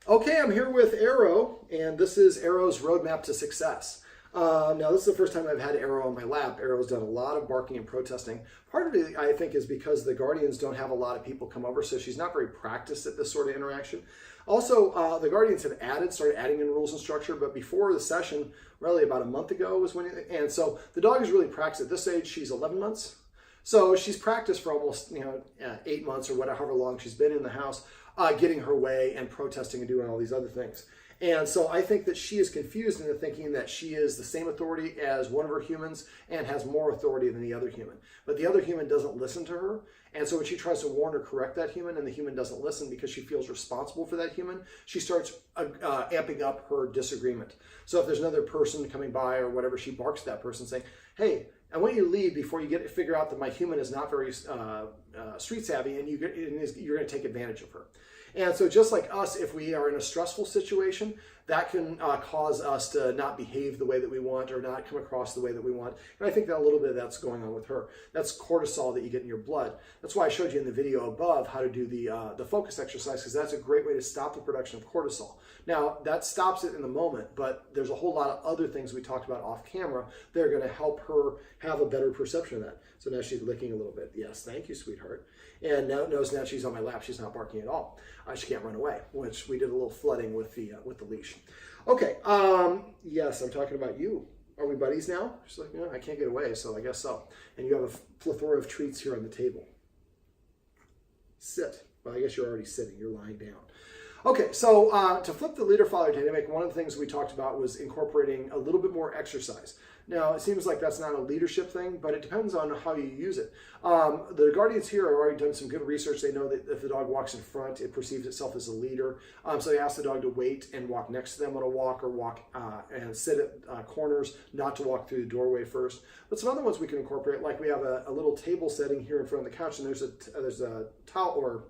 Okay, I'm here with Arrow, and this is Arrow's roadmap to success. Now, this is the first time I've had Arrow on my lap. Arrow's done a lot of barking and protesting. Part of it, I think, is because the Guardians don't have a lot of people come over, so she's not very practiced at this sort of interaction. Also, the Guardians have started adding in rules and structure, but before the session, really about a month ago was when, and so the dog is really practiced. At this age, she's 11 months. So she's practiced for almost 8 months or whatever, however long she's been in the house, getting her way and protesting and doing all these other things. And so I think that she is confused into thinking that she is the same authority as one of her humans and has more authority than the other human. But the other human doesn't listen to her. And so when she tries to warn or correct that human and the human doesn't listen because she feels responsible for that human, she starts amping up her disagreement. So if there's another person coming by or whatever, she barks at that person saying, hey, I want you to leave before you figure out that my human is not very street savvy and you're going to take advantage of her. And so just like us, if we are in a stressful situation, that can cause us to not behave the way that we want or not come across the way that we want. And I think that a little bit of that's going on with her. That's cortisol that you get in your blood. That's why I showed you in the video above how to do the focus exercise, because that's a great way to stop the production of cortisol. Now, that stops it in the moment, but there's a whole lot of other things we talked about off camera that are going to help her have a better perception of that. So now she's licking a little bit. Yes, thank you, sweetheart. And now she's on my lap. She's not barking at all. She can't run away, which we did a little flooding with the leash. Okay, yes, I'm talking about you. Are we buddies now? She's like, I can't get away, so I guess so. And you have a plethora of treats here on the table. Sit. Well, I guess you're already sitting. You're lying down. Okay, so to flip the leader-follower dynamic, one of the things we talked about was incorporating a little bit more exercise. Now, it seems like that's not a leadership thing, but it depends on how you use it. The Guardians here have already done some good research. They know that if the dog walks in front, it perceives itself as a leader. So they ask the dog to wait and walk next to them on a walk or walk and sit at corners, not to walk through the doorway first. But some other ones we can incorporate, like we have a little table setting here in front of the couch, and there's a towel or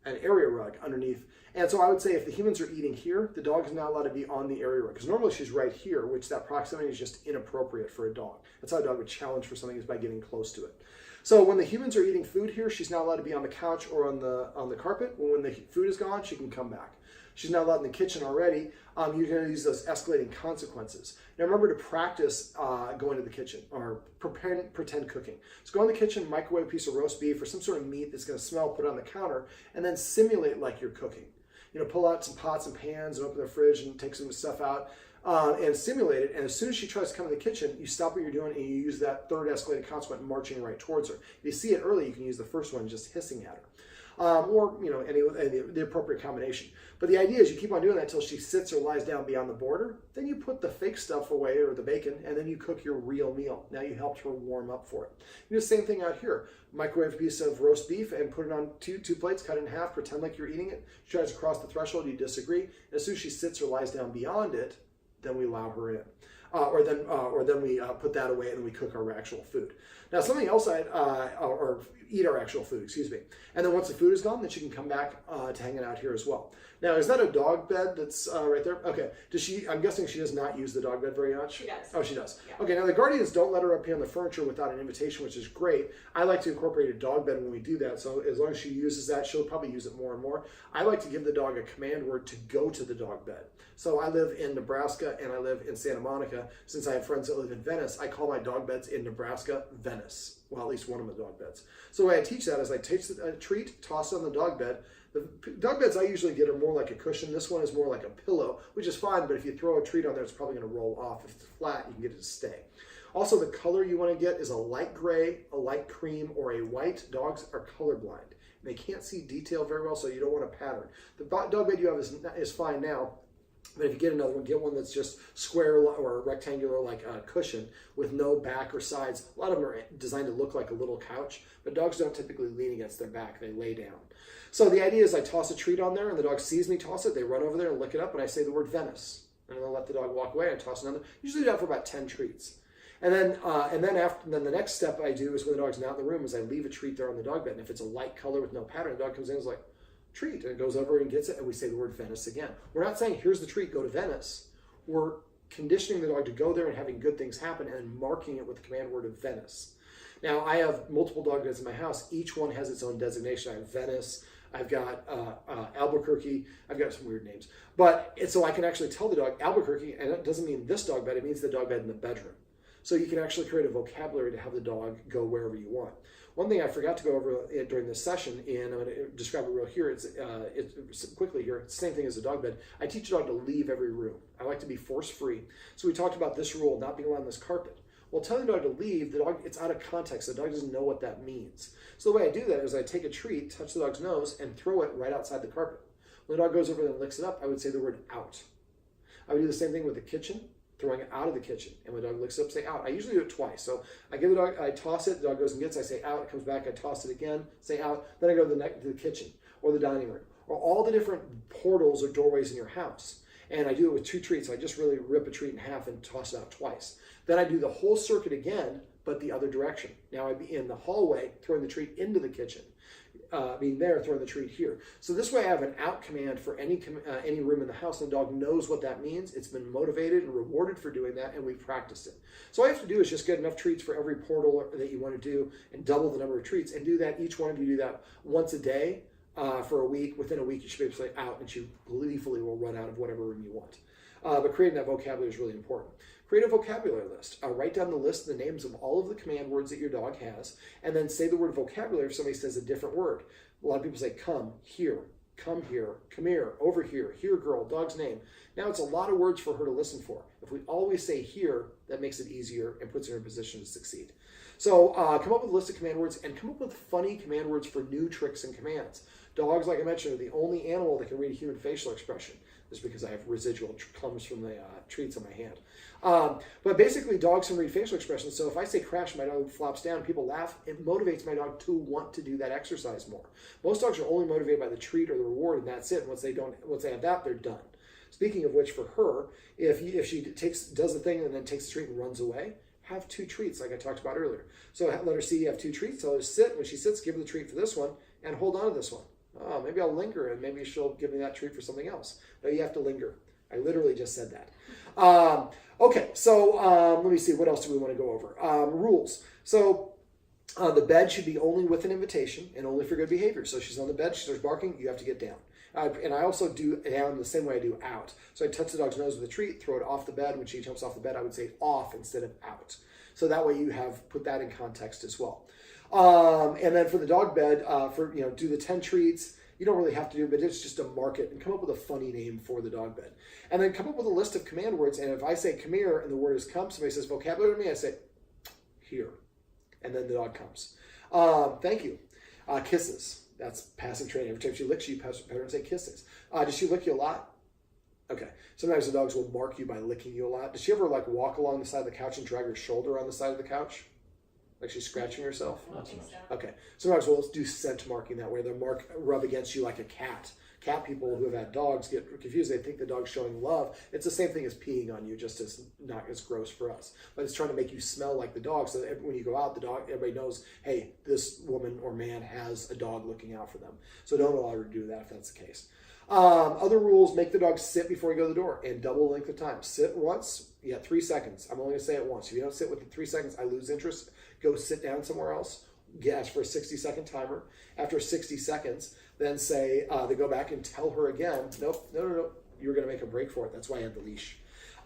an area rug underneath. And so I would say if the humans are eating here, the dog is not allowed to be on the area rug, because normally she's right here, which that proximity is just inappropriate for a dog. That's how a dog would challenge for something, is by getting close to it. So when the humans are eating food here, she's not allowed to be on the couch or on the carpet. When the food is gone, she can come back. She's not allowed in the kitchen already. You're going to use those escalating consequences. Now remember to practice going to the kitchen or pretend cooking. So go in the kitchen, microwave a piece of roast beef or some sort of meat that's going to smell, put it on the counter, and then simulate like you're cooking. Pull out some pots and pans and open the fridge and take some stuff out and simulate it. And as soon as she tries to come in the kitchen, you stop what you're doing and you use that third escalating consequence marching right towards her. If you see it early, you can use the first one just hissing at her. Or the appropriate combination. But the idea is you keep on doing that until she sits or lies down beyond the border. Then you put the fake stuff away, or the bacon, and then you cook your real meal. Now you helped her warm up for it. You do the same thing out here. Microwave a piece of roast beef and put it on two plates, cut it in half, pretend like you're eating it. She tries to cross the threshold, you disagree. And as soon as she sits or lies down beyond it, then we allow her in. Or then we put that away and then we cook our actual food. Now something else or eat our actual food, excuse me. And then once the food is gone, then she can come back to hanging out here as well. Now, is that a dog bed that's right there? Okay. I'm guessing she does not use the dog bed very much? She does. Oh, she does. Yeah. Okay, now the Guardians don't let her up here on the furniture without an invitation, which is great. I like to incorporate a dog bed when we do that, so as long as she uses that, she'll probably use it more and more. I like to give the dog a command word to go to the dog bed. So I live in Nebraska and I live in Santa Monica. Since I have friends that live in Venice, I call my dog beds in Nebraska Venice. Well, at least one of the dog beds. So the way I teach that is I take a treat, toss it on the dog bed. The dog beds I usually get are more like a cushion. This one is more like a pillow, which is fine, but if you throw a treat on there, it's probably going to roll off. If it's flat, you can get it to stay. Also, the color you want to get is a light gray, a light cream, or a white. Dogs are colorblind. They can't see detail very well, so you don't want a pattern. The dog bed you have is fine now. But if you get another one, get one that's just square or rectangular like a cushion with no back or sides. A lot of them are designed to look like a little couch, but dogs don't typically lean against their back. They lay down. So the idea is I toss a treat on there and the dog sees me toss it. They run over there and lick it up and I say the word Venice. And then I'll let the dog walk away and toss another. Usually do that for about 10 treats. And then the next step I do is when the dog's not in the room is I leave a treat there on the dog bed. And if it's a light color with no pattern, the dog comes in and is like, treat, and goes over and gets it, and we say the word Venice again. We're not saying, here's the treat, go to Venice. We're conditioning the dog to go there and having good things happen and marking it with the command word of Venice. Now, I have multiple dog beds in my house. Each one has its own designation. I have Venice, I've got Albuquerque. I've got some weird names. So I can actually tell the dog Albuquerque, and it doesn't mean this dog bed, it means the dog bed in the bedroom. So you can actually create a vocabulary to have the dog go wherever you want. One thing I forgot to go over during this session, and I'm going to describe it real here, it's quickly here, it's the same thing as a dog bed. I teach a dog to leave every room. I like to be force-free. So we talked about this rule, not being allowed on this carpet. Well, telling the dog to leave, the dog, it's out of context. The dog doesn't know what that means. So the way I do that is I take a treat, touch the dog's nose, and throw it right outside the carpet. When the dog goes over there and licks it up, I would say the word out. I would do the same thing with the kitchen, throwing it out of the kitchen. And when the dog licks it up, say out. I usually do it twice. So I give the dog, I toss it, the dog goes and gets it, I say out, it comes back, I toss it again, say out, then I go to the kitchen or the dining room or all the different portals or doorways in your house. And I do it with 2 treats. So I just really rip a treat in half and toss it out twice. Then I do the whole circuit again, but the other direction. Now I'd be in the hallway, throwing the treat into the kitchen. Being there, throwing the treat here. So this way I have an out command for any room in the house, and the dog knows what that means. It's been motivated and rewarded for doing that, and we've practiced it. So all you have to do is just get enough treats for every portal that you want to do and double the number of treats, and do that. Each one of you do that once a day for a week. Within a week, you should be able to say out, and she gleefully will run out of whatever room you want. But creating that vocabulary is really important. Create a vocabulary list. Write down the list, the names of all of the command words that your dog has, and then say the word vocabulary if somebody says a different word. A lot of people say come here, come here, over here girl, dog's name. Now it's a lot of words for her to listen for. If we always say here, that makes it easier and puts her in a position to succeed. So come up with a list of command words and come up with funny command words for new tricks and commands. Dogs, like I mentioned, are the only animal that can read a human facial expression. Just because I have residual crumbs from the treats on my hand. But basically, dogs can read facial expressions. So if I say crash, my dog flops down, people laugh, it motivates my dog to want to do that exercise more. Most dogs are only motivated by the treat or the reward, and that's it. Once they have that, they're done. Speaking of which, for her, if she does the thing and then takes the treat and runs away, have 2 treats like I talked about earlier. So let her see you have 2 treats. Tell her to sit. When she sits, give her the treat for this one and hold on to this one. Oh, maybe I'll linger and maybe she'll give me that treat for something else. No, you have to linger. I literally just said that. Okay, so let me see. What else do we want to go over? Rules. So the bed should be only with an invitation and only for good behavior. So she's on the bed, she starts barking, you have to get down. And I also do down the same way I do out. So I touch the dog's nose with a treat, throw it off the bed. When she jumps off the bed, I would say off instead of out. So that way you have put that in context as well. And then for the dog bed, do the 10 treats. You don't really have to do, but it's just to mark it and come up with a funny name for the dog bed. And then come up with a list of command words. And if I say come here and the word is come, somebody says vocabulary to me, I say here. And then the dog comes. Thank you. Kisses. That's passive training. Every time she licks you, pass her and say kisses. Does she lick you a lot? Okay. Sometimes the dogs will mark you by licking you a lot. Does she ever walk along the side of the couch and drag her shoulder on the side of the couch? Like she's scratching herself? Not so much. Okay. Sometimes we'll do scent marking that way. They'll rub against you like a cat. Cat people who have had dogs get confused. They think the dog's showing love. It's the same thing as peeing on you, just as not as gross for us. But it's trying to make you smell like the dog, so that when you go out, everybody knows, hey, this woman or man has a dog looking out for them. So don't allow her to do that if that's the case. Other rules: make the dog sit before you go to the door and double the length of time. Sit once, you got 3 seconds. I'm only going to say it once. If you don't sit within 3 seconds, I lose interest. Go sit down somewhere else. Ask for a 60-second timer. After 60 seconds, then say, they go back and tell her again, nope, no, you're going to make a break for it. That's why I had the leash.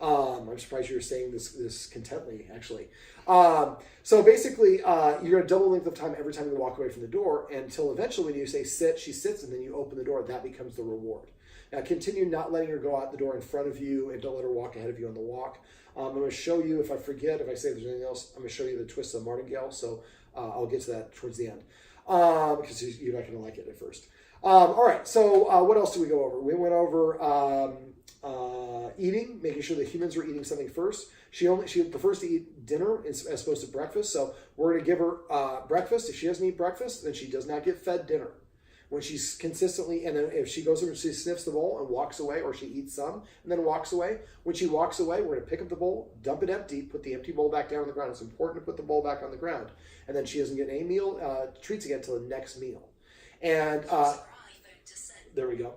I'm surprised you were saying this contently, actually. So basically, you're going to double the length of time every time you walk away from the door until eventually when you say sit, she sits, and then you open the door. That becomes the reward. Now, continue not letting her go out the door in front of you, and don't let her walk ahead of you on the walk. I'm going to show you, if I forget, if I say there's anything else, I'm going to show you the twist of the martingale. So I'll get to that towards the end because you're not going to like it at first. All right, so what else did we go over? We went over eating, making sure that humans are eating something first. She prefers to eat dinner as opposed to breakfast. So we're going to give her breakfast. If she doesn't eat breakfast, then she does not get fed dinner. When she's consistently, and then if she goes over and she sniffs the bowl and walks away, or she eats some and then walks away, when she walks away, we're going to pick up the bowl, dump it empty, put the empty bowl back down on the ground. It's important to put the bowl back on the ground. And then she doesn't get any treats again until the next meal. And there we go.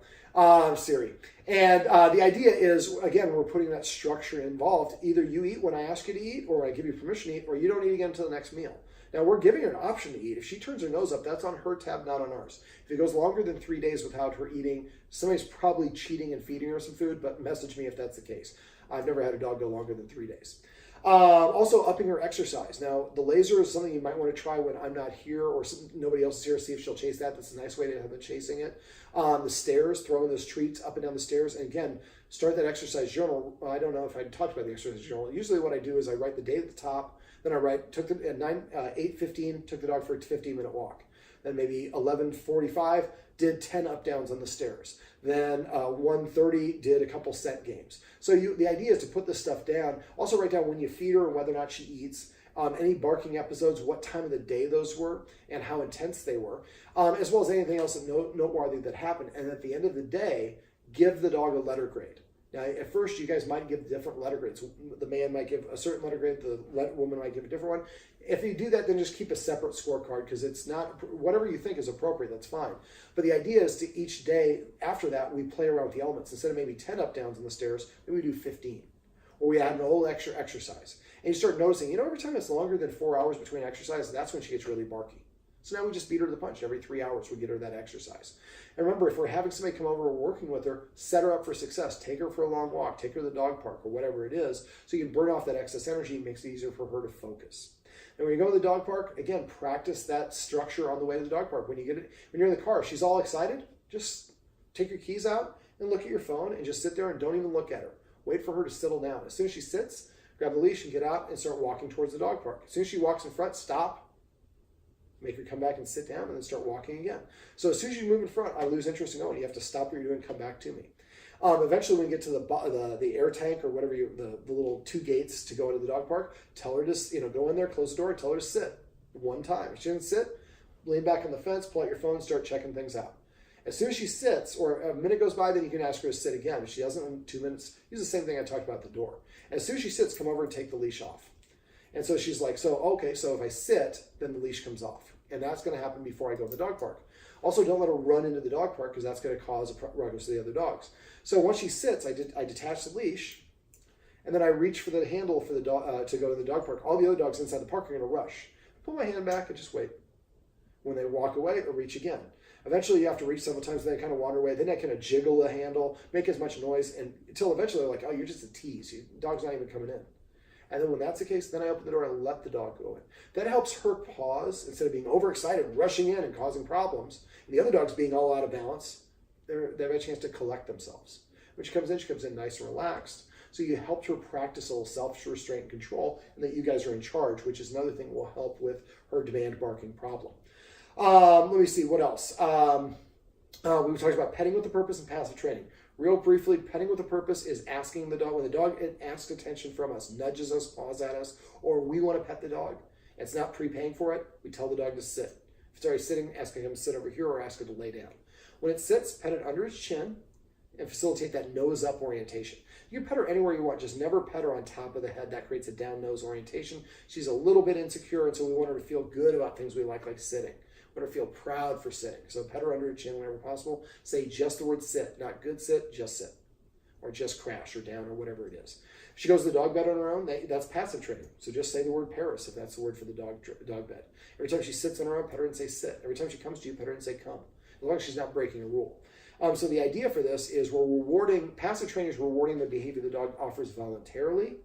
Siri. And the idea is, again, we're putting that structure involved. Either you eat when I ask you to eat, or I give you permission to eat, or you don't eat again until the next meal. Now, we're giving her an option to eat. If she turns her nose up, that's on her tab, not on ours. If it goes longer than 3 days without her eating, somebody's probably cheating and feeding her some food, but message me if that's the case. I've never had a dog go longer than 3 days. Also, upping her exercise. Now, the laser is something you might want to try when I'm not here or nobody else is here. See if she'll chase that. That's a nice way to have it chasing it. The stairs, throwing those treats up and down the stairs. And again, start that exercise journal. I don't know if I talked about the exercise journal. Usually what I do is I write the day at the top. Then I write, at 8:15, took the dog for a 15-minute walk. Then maybe 11:45, did 10 up downs on the stairs. Then 1:30, did a couple set games. So the idea is to put this stuff down. Also write down when you feed her and whether or not she eats. Any barking episodes, what time of the day those were, and how intense they were, as well as anything else noteworthy that happened. And at the end of the day, give the dog a letter grade. Now, at first, you guys might give different letter grades. The man might give a certain letter grade, the woman might give a different one. If you do that, then just keep a separate scorecard because it's not, whatever you think is appropriate, that's fine. But the idea is to each day after that, we play around with the elements. Instead of maybe 10 up downs on the stairs, maybe we do 15. Or we add an old extra exercise. And you start noticing, every time it's longer than 4 hours between exercises, that's when she gets really barky. So now we just beat her to the punch. Every 3 hours, we get her that exercise. And remember, if we're having somebody come over or working with her, set her up for success. Take her for a long walk. Take her to the dog park or whatever it is. So you can burn off that excess energy. It makes it easier for her to focus. And when you go to the dog park, again, practice that structure on the way to the dog park. When you're in the car, she's all excited. Just take your keys out and look at your phone and just sit there and don't even look at her. Wait for her to settle down. As soon as she sits, grab the leash and get out and start walking towards the dog park. As soon as she walks in front, stop. Make her come back and sit down and then start walking again. So as soon as you move in front, I lose interest in going. You have to stop what you're doing and come back to me. Eventually, when you get to the air tank or whatever, the little 2 gates to go into the dog park, tell her to go in there, close the door, and tell her to sit one time. If she doesn't sit, lean back on the fence, pull out your phone, start checking things out. As soon as she sits, or a minute goes by, then you can ask her to sit again. If she doesn't in 2 minutes, use the same thing I talked about at the door. As soon as she sits, come over and take the leash off. And so she's like, so if I sit, then the leash comes off. And that's going to happen before I go to the dog park. Also, don't let her run into the dog park because that's going to cause a ruckus to the other dogs. So once she sits, I detach the leash, and then I reach for the handle for the dog to go to the dog park. All the other dogs inside the park are going to rush. Pull my hand back and just wait. When they walk away, I'll reach again. Eventually, you have to reach several times, then they kind of wander away. Then I kind of jiggle the handle, make as much noise, and until eventually they're like, oh, you're just a tease. The dog's not even coming in. And then when that's the case, then I open the door and let the dog go in. That helps her pause instead of being overexcited, rushing in and causing problems. And the other dogs being all out of balance, they have a chance to collect themselves. When she comes in nice and relaxed. So you helped her practice a little self-restraint and control, and that you guys are in charge, which is another thing that will help with her demand barking problem. Let me see, what else? We talked about petting with a purpose and passive training. Real briefly, petting with a purpose is asking the dog, when the dog asks attention from us, nudges us, paws at us, or we want to pet the dog, it's not prepaying for it, we tell the dog to sit. If it's already sitting, asking him to sit over here or ask her to lay down. When it sits, pet it under its chin and facilitate that nose up orientation. You can pet her anywhere you want, just never pet her on top of the head. That creates a down nose orientation. She's a little bit insecure, and so we want her to feel good about things we like sitting. We want her to feel proud for sitting. So pet her under her chin whenever possible. Say just the word sit, not good sit, just sit. Or just crash or down or whatever it is. If she goes to the dog bed on her own, that's passive training. So just say the word Paris if that's the word for the dog bed. Every time she sits on her own, pet her and say sit. Every time she comes to you, pet her and say come. As long as she's not breaking a rule. So the idea for this is passive training is rewarding the behavior the dog offers voluntarily.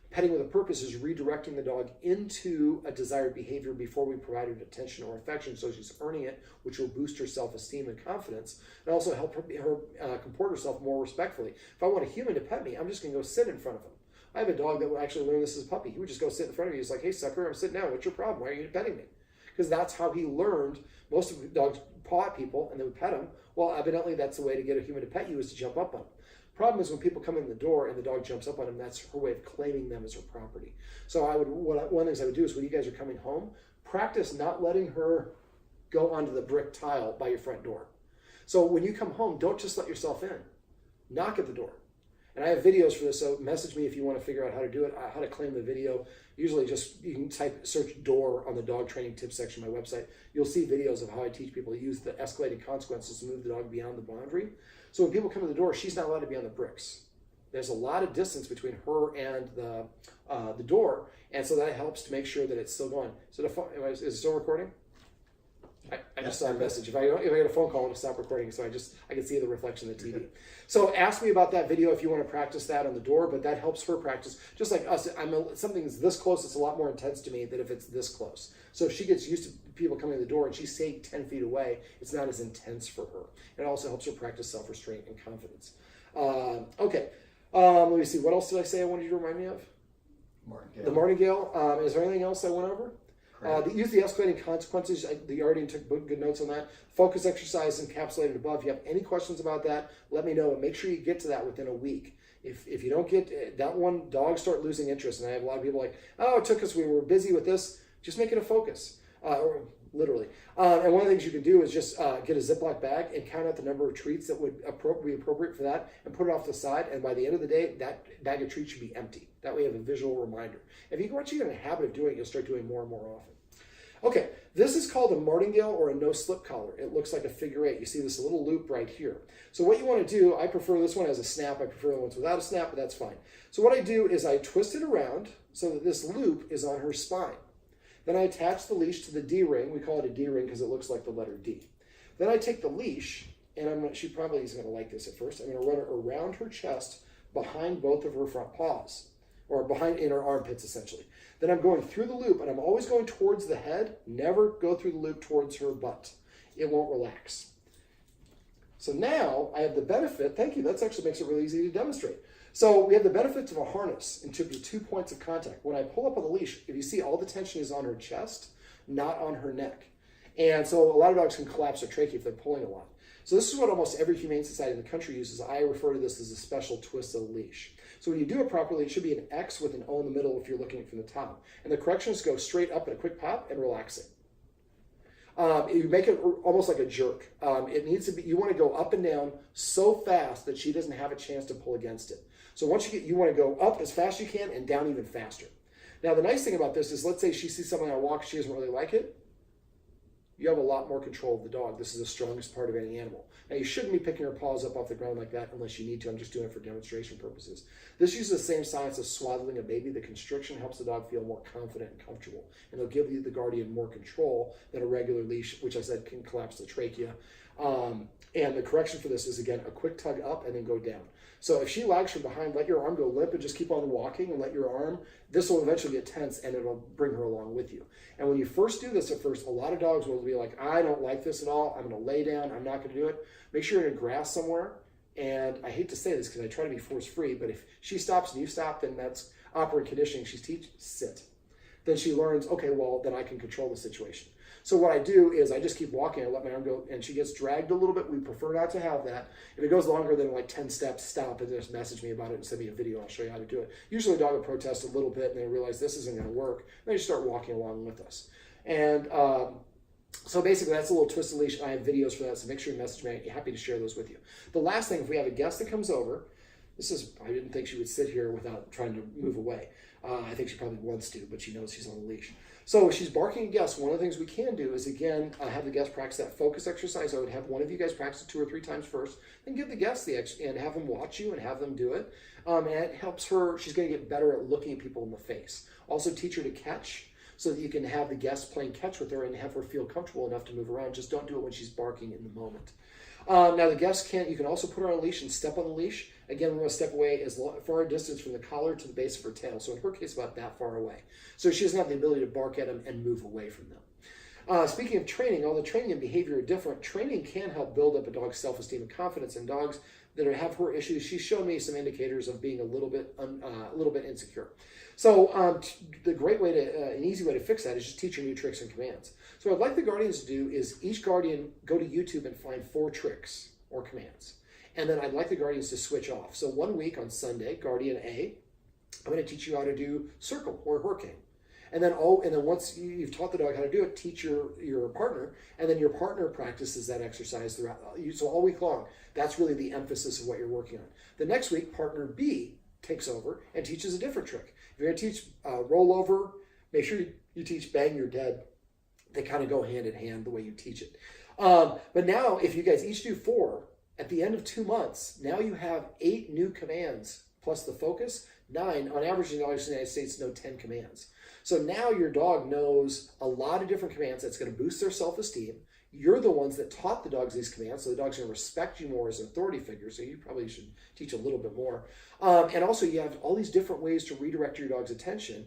Petting with a purpose is redirecting the dog into a desired behavior before we provide her attention or affection, so she's earning it, which will boost her self-esteem and confidence, and also help her comport herself more respectfully. If I want a human to pet me, I'm just going to go sit in front of him. I have a dog that will actually learn this as a puppy. He would just go sit in front of you. He's like, hey, sucker, I'm sitting down. What's your problem? Why are you petting me? Because that's how he learned. Most of the dogs paw at people and they would pet him. Well, evidently that's the way to get a human to pet you is to jump up on them. Problem is when people come in the door and the dog jumps up on him, that's her way of claiming them as her property. So one of the things I would do is when you guys are coming home, practice not letting her go onto the brick tile by your front door. So when you come home, don't just let yourself in. Knock at the door. And I have videos for this, so message me if you want to figure out how to do it, how to claim the video. Usually you can search door on the dog training tips section of my website. You'll see videos of how I teach people to use the escalating consequences to move the dog beyond the boundary. So when people come to the door, she's not allowed to be on the bricks. there's a lot of distance between her and the door, and so that helps to make sure that it's still going. So the phone, is it still recording? I just saw a message. If I get a phone call, it'll stop recording, so I can see the reflection of the TV. So ask me about that video if you want to practice that on the door, but that helps her practice. Just like us, something that's this close, it's a lot more intense to me than if it's this close. So if she gets used to people coming to the door and she's, say, 10 feet away, it's not as intense for her. It also helps her practice self-restraint and confidence. Okay, let me see. What else did I say I wanted you to remind me of? Martingale. The martingale. Is there anything else I went over? Use the escalating consequences. You already took good notes on that. Focus exercise encapsulated above. If you have any questions about that, let me know. And make sure you get to that within a week. If you don't get that one, dogs start losing interest. And I have a lot of people like, oh, it took us, we were busy with this. Just make it a focus, or literally. And one of the things you can do is just get a Ziploc bag and count out the number of treats that would be appropriate for that and put it off to the side. And by the end of the day, that bag of treats should be empty. That way you have a visual reminder. Once you get in a habit of doing it, you'll start doing more and more often. Okay, this is called a martingale or a no-slip collar. It looks like a figure 8. You see this little loop right here. So what you want to do, I prefer this one as a snap. I prefer the ones without a snap, but that's fine. So what I do is I twist it around so that this loop is on her spine. Then I attach the leash to the D-ring. We call it a D-ring because it looks like the letter D. Then I take the leash, and she probably isn't going to like this at first. I'm going to run it around her chest behind both of her front paws, or behind in her armpits, essentially. Then I'm going through the loop, and I'm always going towards the head. Never go through the loop towards her butt. It won't relax. So now I have the benefit. Thank you. That actually makes it really easy to demonstrate. So we have the benefits of a harness in terms of 2 points of contact. When I pull up on the leash, if you see, all the tension is on her chest, not on her neck. And so a lot of dogs can collapse their trachea if they're pulling a lot. So this is what almost every humane society in the country uses. I refer to this as a special twist of the leash. So when you do it properly, it should be an X with an O in the middle if you're looking at it from the top. And the corrections go straight up in a quick pop and relaxing. You make it almost like a jerk. It needs to be, you want to go up and down so fast that she doesn't have a chance to pull against it. So once you want to go up as fast as you can and down even faster. Now the nice thing about this is, let's say she sees something on a walk, she doesn't really like it. You have a lot more control of the dog. This is the strongest part of any animal. Now, you shouldn't be picking her paws up off the ground like that unless you need to. I'm just doing it for demonstration purposes. This uses the same science as swaddling a baby. The constriction helps the dog feel more confident and comfortable. And it'll give you, the guardian, more control than a regular leash, which I said can collapse the trachea. And the correction for this is, again, a quick tug up and then go down. So if she lags from behind, let your arm go limp and just keep on walking and let your arm, this will eventually get tense and it'll bring her along with you. And when you first do this at first, a lot of dogs will be like, I don't like this at all. I'm going to lay down. I'm not going to do it. Make sure you're in grass somewhere. And I hate to say this because I try to be force-free, but if she stops and you stop, then that's operant conditioning. She's sit. Then she learns, okay, well, then I can control the situation. So what I do is I just keep walking. I let my arm go, and she gets dragged a little bit. We prefer not to have that. If it goes longer than like 10 steps, stop and just message me about it and send me a video. I'll show you how to do it. Usually the dog will protest a little bit, and they realize this isn't going to work. Then they just start walking along with us. And so basically, that's a little twisted leash. I have videos for that, so make sure you message me. I'd be happy to share those with you. The last thing, if we have a guest that comes over, I didn't think she would sit here without trying to move away. I think she probably wants to, but she knows she's on the leash. So if she's barking at guests, one of the things we can do is, again, have the guest practice that focus exercise. I would have one of you guys practice it 2 or 3 times first, then give the guests and have them watch you and have them do it. And it helps her. She's going to get better at looking at people in the face. Also teach her to catch so that you can have the guest playing catch with her and have her feel comfortable enough to move around. Just don't do it when she's barking in the moment. Now the guest you can also put her on a leash and step on the leash. Again, we're going to step away as far a distance from the collar to the base of her tail. So in her case, about that far away. So she doesn't have the ability to bark at them and move away from them. Speaking of training, although training and behavior are different, training can help build up a dog's self-esteem and confidence. In dogs that have her issues, she's shown me some indicators of being a little bit insecure. So the great way an easy way to fix that is just teach her new tricks and commands. So what I'd like the guardians to do is each guardian go to YouTube and find 4 tricks or commands. And then I'd like the guardians to switch off. So 1 week on Sunday, Guardian A, I'm going to teach you how to do circle or hurricane. And then once you've taught the dog how to do it, teach your partner, and then your partner practices that exercise throughout. So all week long, that's really the emphasis of what you're working on. The next week, partner B takes over and teaches a different trick. If you're going to teach roll over, make sure you teach bang, you're dead. They kind of go hand in hand the way you teach it. But now, if you guys each do 4, at the end of 2 months, now you have 8 new commands plus the focus, 9. On average, in the United States know 10 commands. So now your dog knows a lot of different commands that's going to boost their self-esteem. You're the ones that taught the dogs these commands, so the dog's going to respect you more as an authority figure, so you probably should teach a little bit more. And also you have all these different ways to redirect your dog's attention,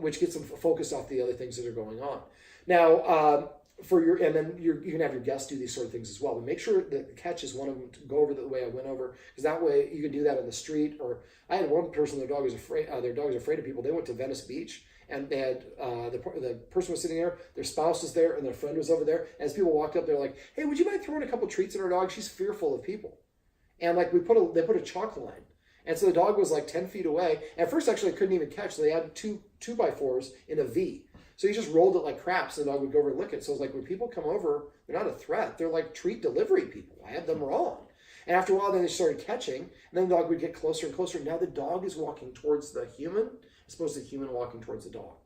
which gets them focused off the other things that are going on. Now, and then you can have your guests do these sort of things as well. But make sure that the catch is one of them to go over the way I went over, because that way you can do that on the street. Or I had one person, their dog was afraid of people. They went to Venice Beach, and they had the person was sitting there, their spouse was there, and their friend was over there. As people walked up, they're like, "Hey, would you mind throwing a couple treats at our dog? She's fearful of people." And like they put a chalk line. And so the dog was like 10 feet away. At first, actually, I couldn't even catch. So they had two 2x4s in a V. So he just rolled it like crap, so the dog would go over and lick it. So it's like when people come over, they're not a threat. They're like treat delivery people. I had them wrong. And after a while, then they started catching. And then the dog would get closer and closer. Now the dog is walking towards the human as opposed to the human walking towards the dog.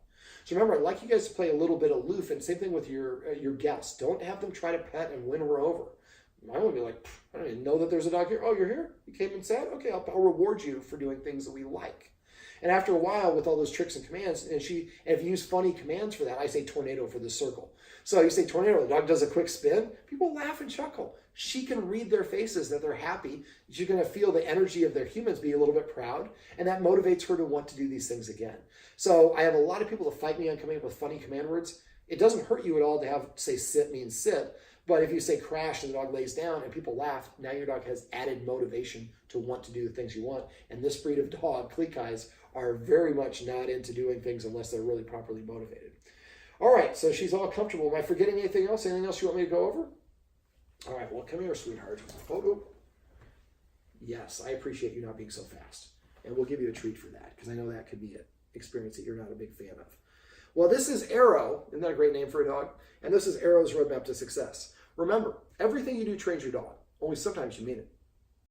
So remember, I'd like you guys to play a little bit aloof. And same thing with your guests. Don't have them try to pet and win her over. I would be like, I don't even know that there's a dog here. Oh, you're here? You came and sat? Okay, I'll reward you for doing things that we like. And after a while, with all those tricks and commands, and if you use funny commands for that, I say tornado for the circle. So you say tornado, the dog does a quick spin, people laugh and chuckle. She can read their faces that they're happy. She's going to feel the energy of their humans be a little bit proud, and that motivates her to want to do these things again. So I have a lot of people that fight me on coming up with funny command words. It doesn't hurt you at all to have, say, sit means sit. But if you say crash and the dog lays down and people laugh, now your dog has added motivation to want to do the things you want. And this breed of dog, Klee, are very much not into doing things unless they're really properly motivated. All right, so she's all comfortable. Am I forgetting anything else? Anything else you want me to go over? All right, well, come here, sweetheart. Oh. Yes, I appreciate you not being so fast. And we'll give you a treat for that, because I know that could be an experience that you're not a big fan of. Well, this is Arrow. Isn't that a great name for a dog? And this is Arrow's Roadmap to Success. Remember, everything you do trains your dog. Only sometimes you mean it.